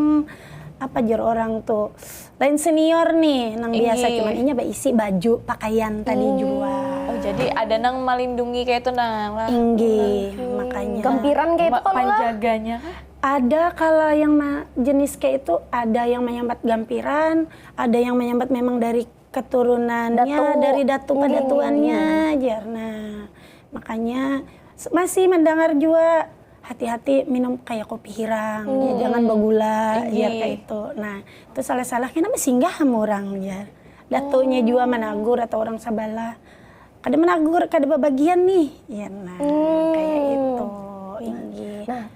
apa jar orang tuh. Lain senior nih nang biasa Inggi. cuman inya isi baju pakaian tadi juga. Oh, jadi ada nang melindungi kayak itu nang lah. Inggi makanya. Gampiran kayak itu kalau lah. Penjaganya kah? Ada kalau yang jenis kayak itu ada yang menyambat gampiran, ada yang menyambat memang dari keturunannya, Datu. dari datu padatuannya, jar. Nah, makanya masih mendengar juga hati-hati minum kayak kopi hirang, ya, jangan bergula, jar kayak itu. Nah, itu salah-salahnya nama singgah sama orang, jar. Datunya juga menagur atau orang Sabala. Kada menagur, kada babagian nih. Ya, nah, kayak itu. Inggi. Nah,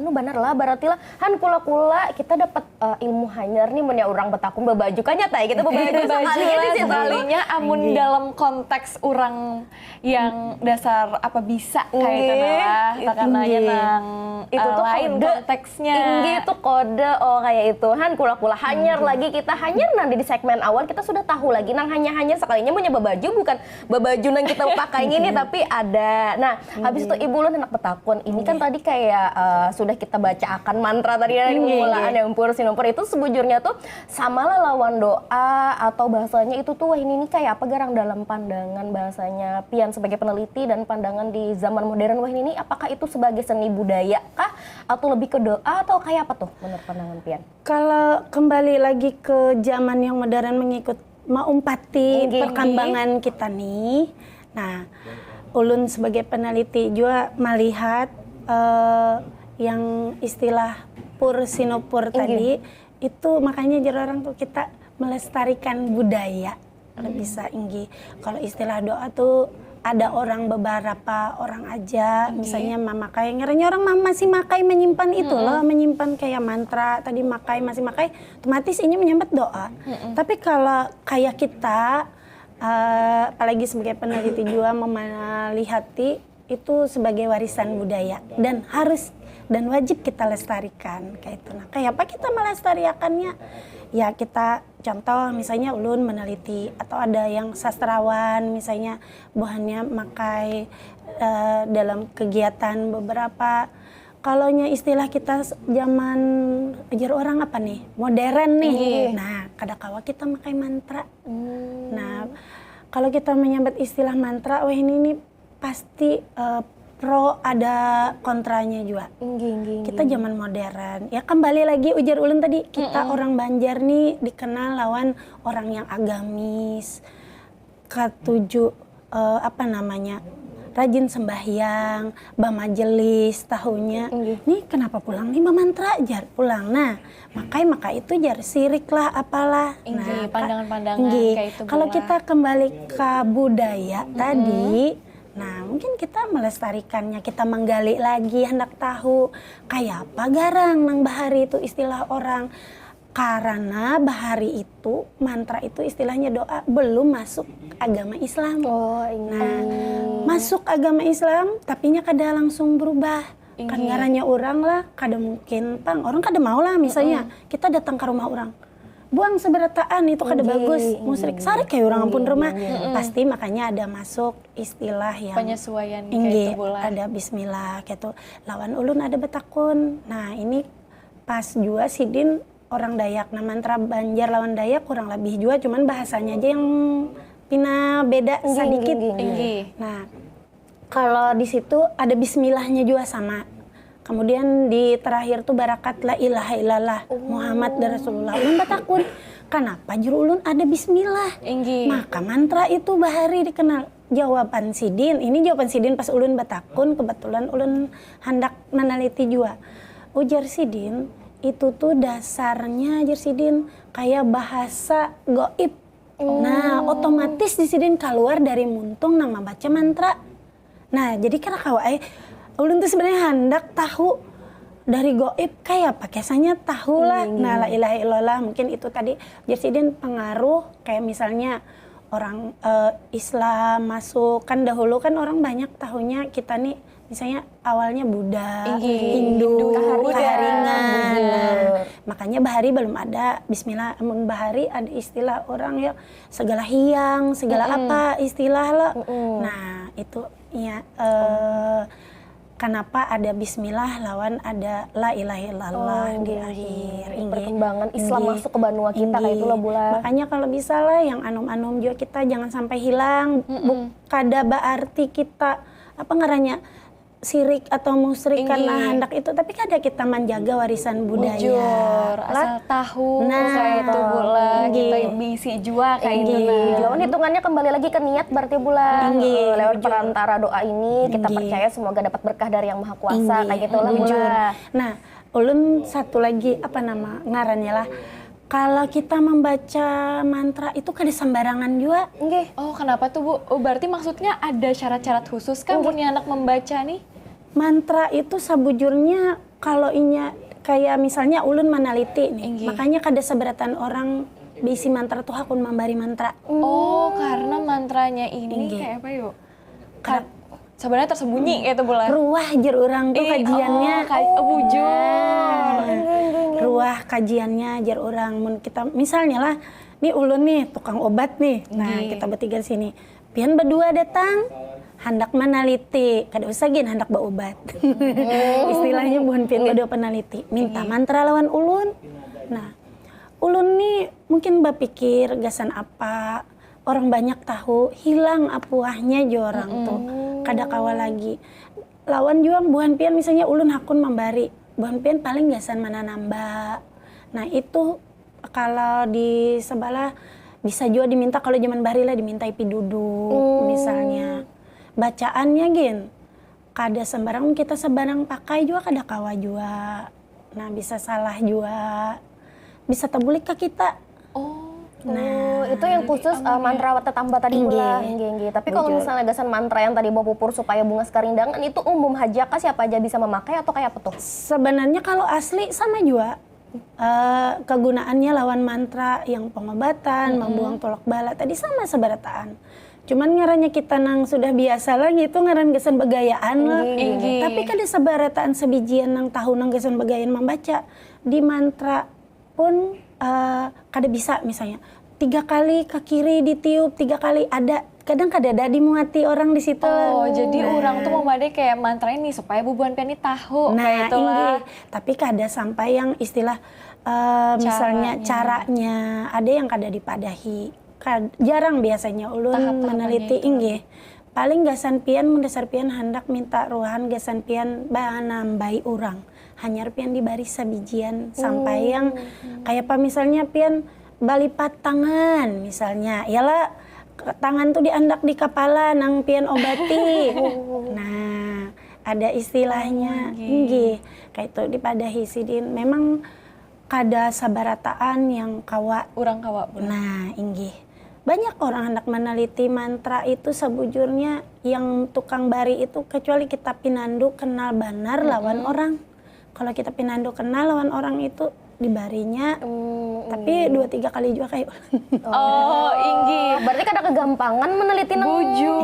benar lah berarti lah han kula-kula kita dapat ilmu hanyar nih mun ya orang betakun babaju kan nyata ya kita babaju sekalinya di situ. Sekalinya amun dalam konteks orang yang dasar apa bisa kayak itu lah. Takananya nang itu tuh lain kode konteksnya. Inggi itu kode kayak itu han kula-kula hanyar lagi kita hanyar nanti di segmen awal kita sudah tahu lagi nang hanya sekalinya punya babaju bukan babaju nang kita pakai ini tapi ada. Nah, habis itu ibu lu anak betakun ini kan tadi kayak sudah kita baca akan mantra tadi dari permulaan ya umpur sinumpur itu sebujurnya tuh samalah lawan doa atau bahasanya itu tuh wah ini kayak apa garang dalam pandangan bahasanya Pian sebagai peneliti dan pandangan di zaman modern wah ini apakah itu sebagai seni budaya kah atau lebih ke doa atau kayak apa tuh menurut pandangan Pian? Kalau kembali lagi ke zaman yang modern mengikut maumpati Inggi. perkembangan kita nih. Nah, ulun sebagai peneliti juga melihat yang istilah pur sinopur tadi itu makanya jar orang tuh kita melestarikan budaya kalau bisa Inggi. Kalau istilah doa tuh ada orang beberapa orang aja, misalnya memakai, ngeranya orang masih makai menyimpan itu loh, menyimpan kayak mantra, tadi makai, masih makai, otomatis ini menyambut doa. Tapi kalau kayak kita, apalagi sebagai peneliti juga memelihati, itu sebagai warisan budaya dan harus dan wajib kita lestarikan kayak itu. Nah, kayak apa kita melestarikannya? Ya kita contoh misalnya ulun meneliti atau ada yang sastrawan misalnya buhannya makai dalam kegiatan beberapa. Kalonya istilah kita zaman ajar orang apa nih? Modern nih. Nah, kadakawa kita makai mantra. Nah, kalau kita menyebut istilah mantra, wah ini nih pasti pro ada kontranya juga. Kita zaman modern. Ya kembali lagi ujar ulun tadi, kita orang Banjar nih dikenal lawan orang yang agamis. Ketujuh rajin sembahyang, majelis tahunya. Nih kenapa pulang nih mantra jar pulang. Nah, maka itu jar sirik lah apalah. Nah, pandangan-pandangan kayak itu. Kalau kita kembali ke budaya tadi, nah mungkin kita melestarikannya, kita menggali lagi, hendak tahu kayak apa garang nang bahari itu istilah orang. Karena bahari itu, mantra itu istilahnya doa, belum masuk agama Islam. Nah, masuk agama Islam, tapinya kada langsung berubah. Kan ngarannya orang lah, kada mungkin, orang kada mau lah misalnya, kita datang ke rumah orang. Buang seberataan itu kada bagus, musrik sarik kayak orang ampun rumah. Pasti makanya ada masuk istilah yang penyesuaian kayak itu bola. Ada bismillah gitu. Lawan ulun ada betakun. Nah, ini pas juga sidin orang Dayak. Nah, mantra Banjar lawan Dayak kurang lebih juga, cuman bahasanya aja yang pina beda sedikit. Nah, kalau di situ ada bismillahnya juga sama. Kemudian di terakhir tuh barakat la ilaha illallah Muhammad dan Rasulullah. Ulun batakun, kenapa juru ulun ada bismillah? Maka mantra itu bahari dikenal. Jawaban sidin, ini jawaban sidin pas ulun batakun, kebetulan ulun hendak meneliti juga. Ujar sidin, itu tuh dasarnya ajar sidin kayak bahasa goib. Nah, otomatis di sidin keluar dari muntung nang membaca mantra. Nah, jadi kira kawai ulun tuh sebenarnya hendak tahu dari goib kayak apa, kesannya tahu lah. Nah, la ilaha illallah mungkin itu tadi jadi pengaruh kayak misalnya orang Islam masuk kan dahulu kan orang banyak tahunya kita nih misalnya awalnya Buddha, Hindu, Kaharingan. Nah, makanya bahari belum ada bismillah, bahari ada istilah orang ya segala hiang, segala apa istilah lo. Nah, itu ya kenapa ada bismillah lawan ada la ilaha illallah di akhir. Perkembangan Islam masuk ke benua kita kayak itu loh Bula. Makanya kalau bisa lah yang anum-anum juga kita jangan sampai hilang. Kada berarti kita apa ngarannya sirik atau musyrik karena hendak itu, tapi kada kita menjaga warisan budaya. Bujur, asal tahu kayak itu Bula, kita bisi juga kayak itu. Lawan hitungannya kembali lagi ke niat berarti Bula. Lewat perantara doa ini kita percaya semoga dapat berkah dari Yang Maha Kuasa kayak gitu lah Bula. Nah, ulun satu lagi ngarannya lah. Kalau kita membaca mantra itu kada sembarangan juga. Oh, kenapa tuh Bu? Oh, berarti maksudnya ada syarat-syarat khusus kan punya anak membaca nih? Mantra itu sabujurnya kalau inya kayak misalnya ulun meneliti nih. Makanya kada seberatan orang bisi mantra tuh hakun membari mantra. Oh, karena mantranya ini kayak apa yuk? Sebenarnya tersembunyi kayak itu Bula. Ruah jer orang tuh kajiannya. Bujur. Ruah kajiannya jar orang. Kita misalnya lah, nih ulun nih tukang obat nih. Nah, kita bertiga di sini. Pian berdua datang, hendak meneliti. Kada usah gin hendak berobat. Istilahnya bukan pian berdua peneliti. Minta mantra lawan ulun. Nah, ulun nih mungkin berpikir gasan apa. Orang banyak tahu, hilang apuahnya jo orang tuh. Kada kawal lagi. Lawan juang buhan pian misalnya ulun hakun membari. Buhan pian paling gasan mana nambah. Nah itu kalau di sebelah bisa juga diminta kalau zaman bahari lah diminta ipi duduk misalnya. Bacaannya gin. Kada sembarang kita sembarang pakai juga kada kawa juga. Nah bisa salah juga. Bisa terbulik ke kita. Itu yang khusus mantra tetamba tadi pula. Tapi kalau misalnya gasan mantra yang tadi bawa pupur supaya bunga sekarindangan itu umum aja kah, siapa aja bisa memakai atau kayak apa tuh? Sebenarnya kalau asli sama juga. Kegunaannya lawan mantra yang pengobatan, membuang tolak bala tadi sama seberataan. Cuman ngarannya kita nang sudah biasa lah gitu ngaran gesan begayaan lah. Tapi kada seberataan sebijian nang tahu nang gesan begayaan membaca di mantra pun kada bisa misalnya 3 kali ke kiri ditiup 3 kali ada kadang kadada dimuati orang di situ. Jadi orang tuh memadai kayak mantra ini supaya bubuan pian ini tahu kayak itulah. Tapi kada sampai yang istilah misalnya caranya ada yang kada dipadahi. Jarang biasanya ulun meneliti inggih. Paling gasan pian mendasar pian hendak minta ruahan gasan pian nambai orang. Hanyar pian dibari sabijian sampai yang kayak apa misalnya pian balipat tangan misalnya. Yalah tangan tuh diandak di kepala nang pian obati. Nah, ada istilahnya inggih. Kayak itu dipadahi sidin. Memang kada sabarataan yang kawa. Urang kawa. Nah, inggih. Banyak orang hendak meneliti mantra itu sebujurnya yang tukang bari itu kecuali kita pinandu kenal benar lawan orang. Kalau kita pinandu kenal lawan orang itu dibarinya tapi 2-3 kali juga kayak inggih. Berarti kada kegampangan meneliti nang bujur.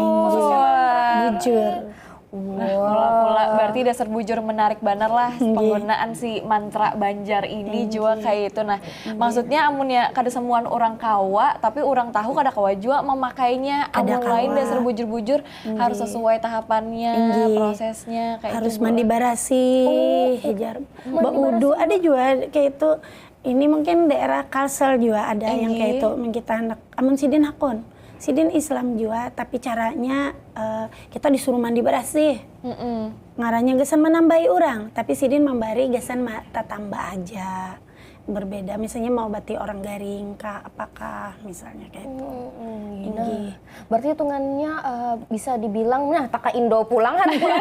Pula berarti dasar bujur menarik banar lah penggunaan si mantra Banjar ini juga kayak itu. Nah, maksudnya amun ya kada semuan orang kawa, tapi orang tahu kada kawa juga memakainya. Amun lain dasar bujur-bujur harus sesuai tahapannya, prosesnya kayak harus itu. mandi barasi, hijar, baudu ada juga kayak itu. Ini mungkin daerah Kalsel juga ada yang kayak itu. Kita hendak amun sidin hakon. Sidin Islam juga, tapi caranya kita disuruh mandi barasi. Ngaranya gesan menambahi orang, tapi sidin membari gesan mata tambah aja. Berbeda, misalnya mau bati orang garing kah, apakah misalnya kayak itu. Berarti hitungannya bisa dibilang, nah taka Indo pulang kan pula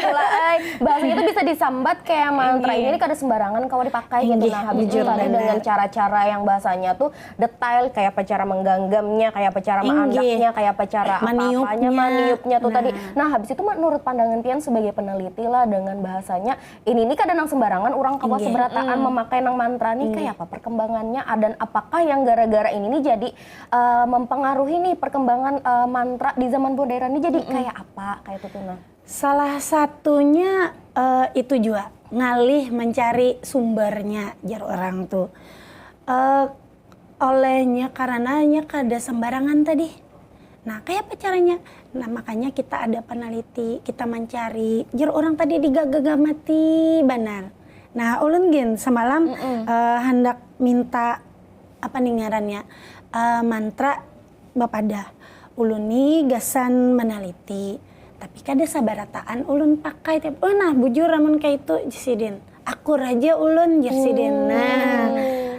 bahasa itu bisa disambat kayak mantra ini kada sembarangan kalau dipakai gitu. Nah habis itu tadi dengan cara-cara yang bahasanya tuh detail, kayak apa cara menggenggamnya, kayak apa cara mengandaknya, kayak apa cara apa-apanya, maniupnya tuh tadi. Nah habis itu menurut pandangan pian sebagai peneliti lah dengan bahasanya ini kadang sembarangan orang kawa seberataan memakai nang mantra nih kayak apa perkembangannya, dan apakah yang gara-gara ini nih jadi mempengaruhi nih perkembangan mantra di zaman modern ini jadi kayak apa kayak itu tuh. Nah, salah satunya itu juga ngalih mencari sumbernya jar orang tuh olehnya karenanya kada sembarangan tadi. Nah kayak apa caranya? Nah makanya kita ada peneliti, kita mencari jar orang tadi digagamati benar. Nah, ulun gin semalam hendak minta apa nih ngarannya mantra bapada. Ulun nih gasan meneliti, tapi kada sabarataan ulun pakai tiap. Oh nah bujur ramen kayak itu jasidin. Aku raja ulun jasidin. Nah,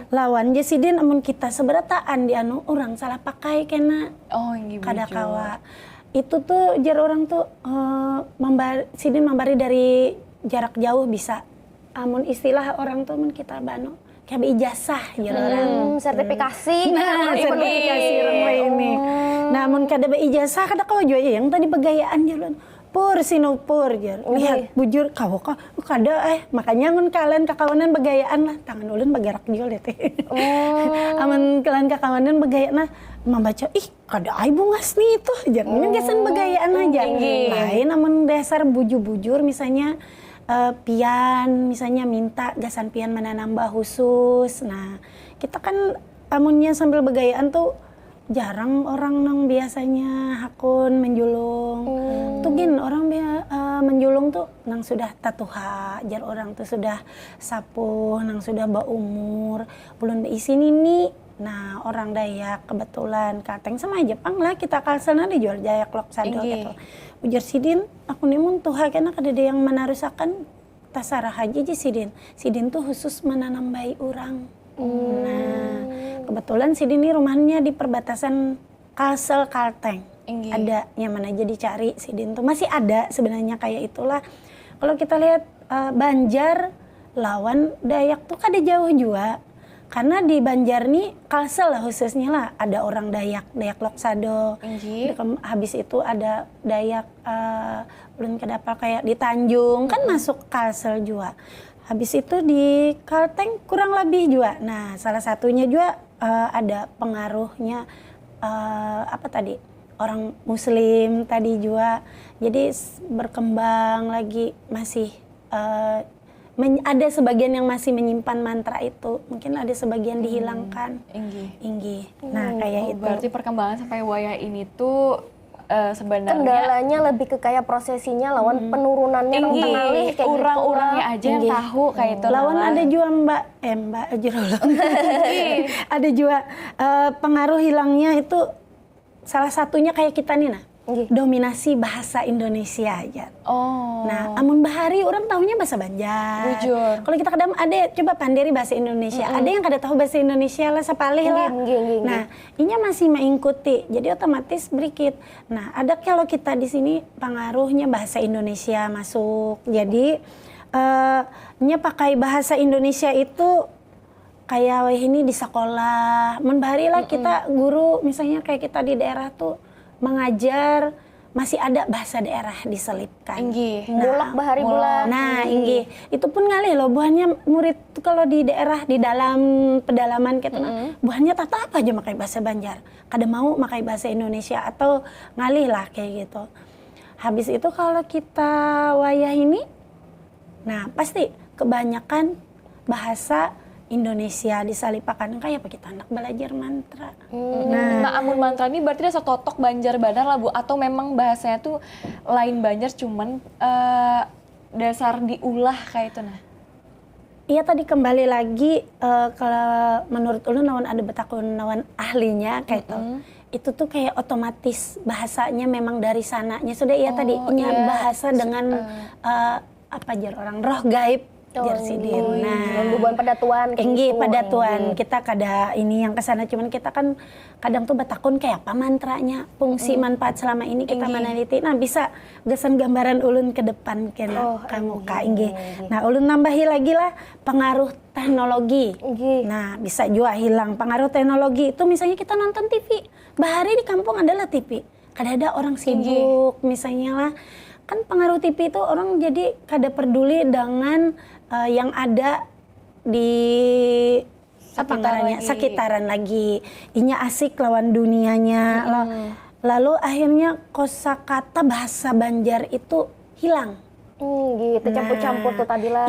lawan jasidin amun kita sabarataan di anu orang salah pakai kena. Kada kawa. Itu tuh jar orang tuh sidin membari dari jarak jauh bisa. Amun istilah orang tuh mun kita bano kayak ijazah jar orang sertifikasi. Nah, sertifikasi orang ini. Nah, mun kada ijazah kada kawa jua yang tadi begayaan jar pur sinupur jar. Lihat bujur kawa ka kada makanya mun kalian kakawanan begayaan lah tangan ulun bergerak juga teh. Amun kalian kakawanan begayaan membaca kada ai bungas nih itu jar. Mun gesan begayaan aja. Lain amun dasar bujur-bujur misalnya pian misalnya minta gasan pian menanambah khusus. Nah kita kan amunnya sambil begayaan tuh jarang orang nang biasanya hakun menjulung. Tuh gin orang menjulung tuh nang sudah tatuha jar orang tuh sudah sapuh nang sudah berumur belum isi nini. Nah orang Dayak kebetulan kateng sama Jepang lah kita kalsana dijual Dayak Loksado gitu. Ujar sidin aku nimun tuha kena kada ada yang menarusakan tasarah haji ji sidin tuh khusus menanam bayi orang. Nah kebetulan sidin ini rumahnya di perbatasan Kalsel Kalteng. Ada yang mana aja dicari sidin tuh masih ada sebenarnya kayak itulah. Kalau kita lihat Banjar lawan Dayak tuh kada jauh juga. Karena di Banjar nih Kalsel lah khususnya lah, ada orang Dayak Loksado. Habis itu ada Dayak ulun kedapal kayak di Tanjung kan masuk Kalsel juga. Habis itu di Kalteng kurang lebih juga. Nah, salah satunya juga ada pengaruhnya apa tadi? Orang Muslim tadi juga. Jadi berkembang lagi masih ada sebagian yang masih menyimpan mantra itu, mungkin ada sebagian dihilangkan. Inggi. Nah, kayak itu. Berarti perkembangan sampai wayah ini tuh sebenarnya kendalanya lebih ke kayak prosesinya lawan penurunannya kayak orang-orangnya aja yang tahu kayak itu. Lawan ada juga Mbak Jurolong. Ada juga pengaruh hilangnya itu salah satunya kayak kita nih nah. Dominasi bahasa Indonesia aja. Nah, amun bahari orang tahunya bahasa Banjar. Bujur. Kalau kita kadang ada coba pandiri bahasa Indonesia. Ada yang kada tahu bahasa Indonesia lah sepalih lah. Nah, inya masih mengikuti. Jadi otomatis berikit. Nah, ada kalau kita di sini pengaruhnya bahasa Indonesia masuk. Jadi nya pakai bahasa Indonesia itu kayak ini di sekolah. Men bahari lah kita guru misalnya kayak kita di daerah tuh mengajar masih ada bahasa daerah diselipkan. Bulak bahari bulan. Nah, itu pun ngalih loh buahnya murid tuh kalau di daerah di dalam pedalaman gitu buahnya tata apa aja makai bahasa Banjar. Kada mau makai bahasa Indonesia atau ngalih lah kayak gitu. Habis itu kalau kita wayah ini nah, pasti kebanyakan bahasa Indonesia disalipakan kayak apa kita anak belajar mantra. Nah, amun mantra ini berarti ada setotok Banjar Bandar lah Bu, atau memang bahasanya tuh lain Banjar cuman dasar diulah kayak itu nah. Iya tadi kembali lagi kalau menurut ulun nawan ada betakun nawan ahlinya kayak itu tuh kayak otomatis bahasanya memang dari sananya sudah tadi bahasa dengan apa jar orang roh gaib. Jarsidin. Nah, bubuan pedatuan gitu. Pedatuan. Kita kada ini yang kesana cuman kita kan kadang tuh betakun kayak apa mantranya, fungsi manfaat selama ini kita meneliti. Nah, bisa gesan gambaran ulun ke depan kena kamu ka inggi. Nah, ulun nambahi lagi lah pengaruh teknologi. Nah, bisa juga hilang pengaruh teknologi itu misalnya kita nonton TV. Bahari di kampung adalah TV. Kada ada orang sibuk misalnya lah. Kan pengaruh TV itu orang jadi kada peduli dengan yang ada di sekitaran lagi. Inya asik lawan dunianya. Lalu akhirnya kosakata bahasa Banjar itu hilang. Gitu, campur-campur tuh tadi lah.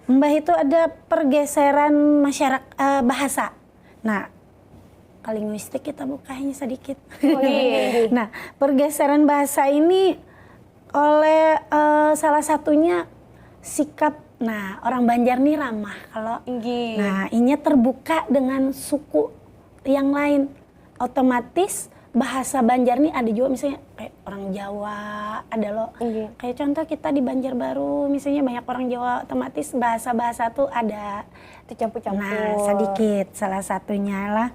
Mbah itu ada pergeseran masyarakat bahasa. Nah, linguistik kita bukanya sedikit. Nah, pergeseran bahasa ini oleh salah satunya sikap. Nah, orang Banjar nih ramah kalau. Nah, inya terbuka dengan suku yang lain. Otomatis bahasa Banjar nih ada juga misalnya kayak orang Jawa, ada loh. Kayak contoh kita di Banjarbaru misalnya banyak orang Jawa, otomatis bahasa-bahasa tuh ada campur-campur. Nah, sedikit salah satunya lah.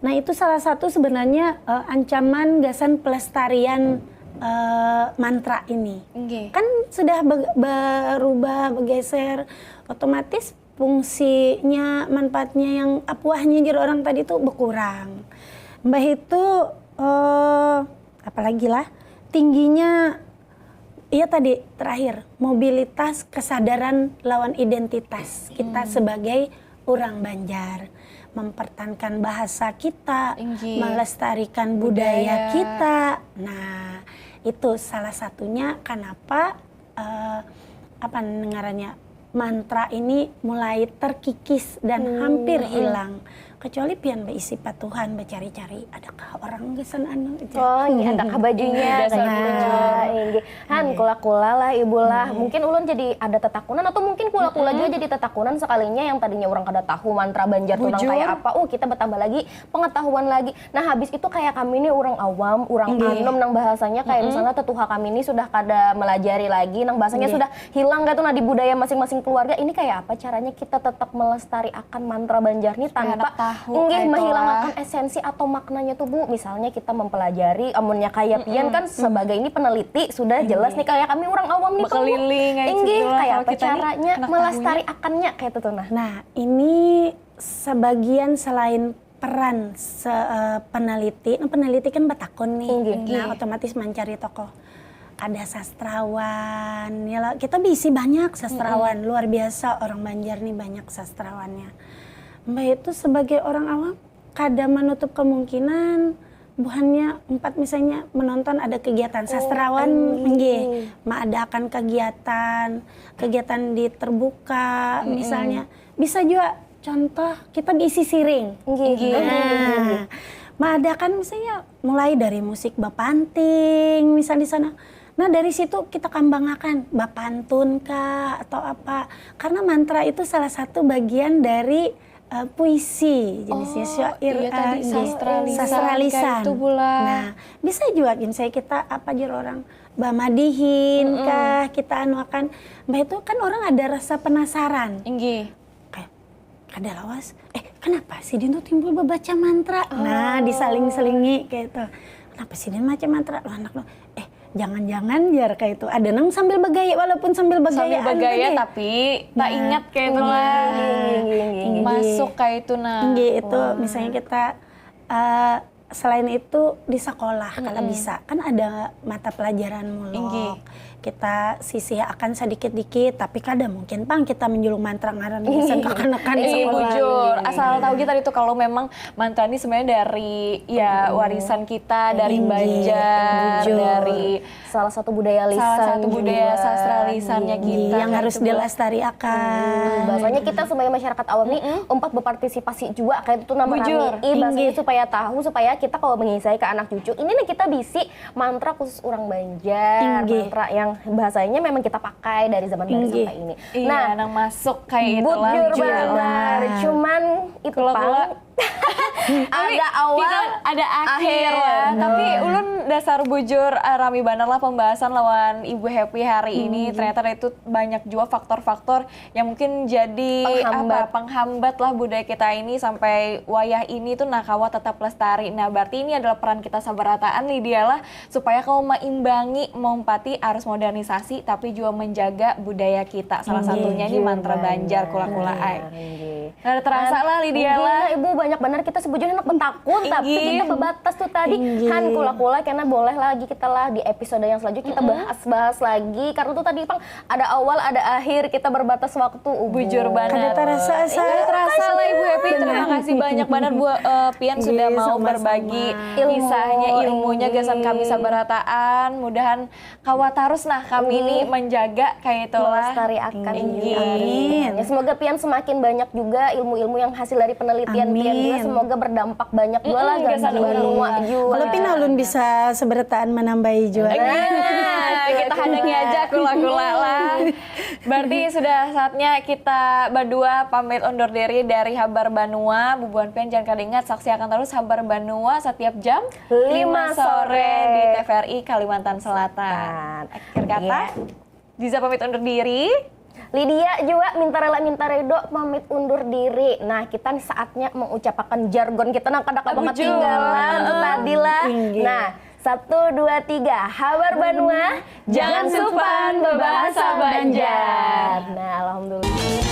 Nah, itu salah satu sebenarnya ancaman gasan pelestarian mantra ini. Kan sudah berubah, bergeser, otomatis fungsinya, manfaatnya yang apuahnya jadi orang tadi tuh berkurang. Mbah itu apalagi lah tingginya, iya tadi terakhir mobilitas kesadaran lawan identitas kita sebagai orang Banjar, mempertahankan bahasa kita, melestarikan budaya kita. Nah, itu salah satunya kenapa apa ngarannya mantra ini mulai terkikis dan hampir hilang. Kecuali pian berisi patuhan, bercari-cari adakah orang gesan anu adakah bajunya Han kula-kula lah ibu lah. Mungkin ulun jadi ada tetakunan atau mungkin kula-kula juga jadi tetakunan sekalinya yang tadinya orang kada tahu mantra Banjar tuh kayak apa. Kita bertambah lagi pengetahuan lagi. Nah, habis itu kayak kami ini orang awam, orang anom nang bahasanya kayak misalnya tetuha kami ini sudah kada melajari lagi nang bahasanya sudah hilang gitu nah di budaya masing-masing keluarga. Ini kayak apa caranya kita tetap melestari akan mantra Banjar nih tanpa tahu. Nggih, kayak menghilangkan esensi atau maknanya tuh Bu. Misalnya kita mempelajari, amunnya kayak pian kan sebagai ini peneliti sudah jelas nih kayak kami orang awam nih Kang, Bu. Bekeliling kayak Inggih, gitu lah, kayak kalau apa kita nih caranya kena melestariakannya kayak itu nah. Nah, ini sebagian selain peran peneliti, peneliti kan batakon nih. Nah, otomatis mencari tokoh. Ada sastrawan, ya lah, kita bisi banyak sastrawan, luar biasa orang Banjar nih banyak sastrawannya. Mbak itu sebagai orang awam, kadang menutup kemungkinan buhannya misalnya menonton ada kegiatan sastrawan, nggih, mengadakan kegiatan di terbuka, misalnya bisa juga contoh kita diisi siring, nah, mengadakan misalnya mulai dari musik bapanting, misal di sana. Nah dari situ kita kembangkan bapantun kah atau apa, karena mantra itu salah satu bagian dari puisi jenisnya syair, sastra lisan. Nah bisa juga misalnya kita apa aja orang bamadihin kah kita anuakan, mbak itu kan orang ada rasa penasaran. Inggih. Kayak ada lawas, kenapa sih dia tuh timbul membaca mantra? Nah disaling-selingi kayak itu. Kenapa sih dia baca mantra? Lo anak lo, jangan-jangan jar kayak itu ada nang sambil begaya, walaupun sambil begaya tapi tak ingat kayak itu lah masuk kayak itu nah itu misalnya kita selain itu di sekolah kalau bisa kan ada mata pelajaran mulok kita sisihkan sedikit-dikit tapi kadang mungkin pang kita menjulung mantra ngaran biasa kekanak-kanak di sekolah. Bujur, asal tahu kita itu kalau memang mantra ini sebenarnya dari warisan kita dari Banjar, dari salah satu budaya lisan, sastra lisannya kita yang harus dilestarikan. Bahasanya kita sebagai masyarakat awam nih empat berpartisipasi juga kayak itu nama rami bahasanya supaya tahu supaya kita kalau mengisai ke anak cucu ini nih kita bisi mantra khusus orang Banjar, mantra yang bahasanya memang kita pakai dari zaman dari sampai ini. Nah, nang masuk kayak itu lah. Bujur banget. Cuman itu Pang. Ada awal, ada akhir ya. Tapi ulun dasar bujur rami banar lah pembahasan lawan Ibu Happy hari ini. Ternyata itu banyak juga faktor-faktor yang mungkin jadi penghambat lah budaya kita ini sampai wayah ini tuh nakawa tetap lestari. Nah berarti ini adalah peran kita sabarataan Lydia lah supaya kalau meimbangi mempati arus modernisasi tapi juga menjaga budaya kita. Salah satunya ini mantra Banjar kula-kula ai. Nah terasa lah Lydia lah. Ibu banyak benar kita sebujurnya anak pentakun tapi kita berbatas tuh tadi han kula-kula karena boleh lagi kita lah di episode yang selanjutnya kita bahas lagi karena tuh tadi Pang ada awal ada akhir kita berbatas waktu. Bujur banget. Kada terasa lah Ibu Happy. Terima kasih banyak banget Bu Pian sudah mau berbagi kisahnya, ilmunya gasan kami sabarataan. Mudahan kawatarus nah kami ini menjaga kayak itulah. Melestarikan. Ya, semoga Pian semakin banyak juga ilmu-ilmu yang hasil dari penelitian Pian juga semoga berdampak banyak juga lah gasan Banua juga. Kalau Pina ulun bisa seberataan menambahi juara. Kita hadangi aja kula-kula lah. Berarti sudah saatnya kita berdua pamit undur diri dari Habar Banua. Bubuan Pian jangan kada ingat saksikan terus Habar Banua setiap jam 5 sore di TVRI Kalimantan Selatan. Akhir kata, Diza pamit undur diri. Lydia juga minta rela minta redo pamit undur diri. Nah kita nih saatnya mengucapkan jargon kita nah kada banget tinggalan tadi lah. Nah 1, 2, 3 Habar Banua jangan supan berbahasa Banjar. Nah alhamdulillah.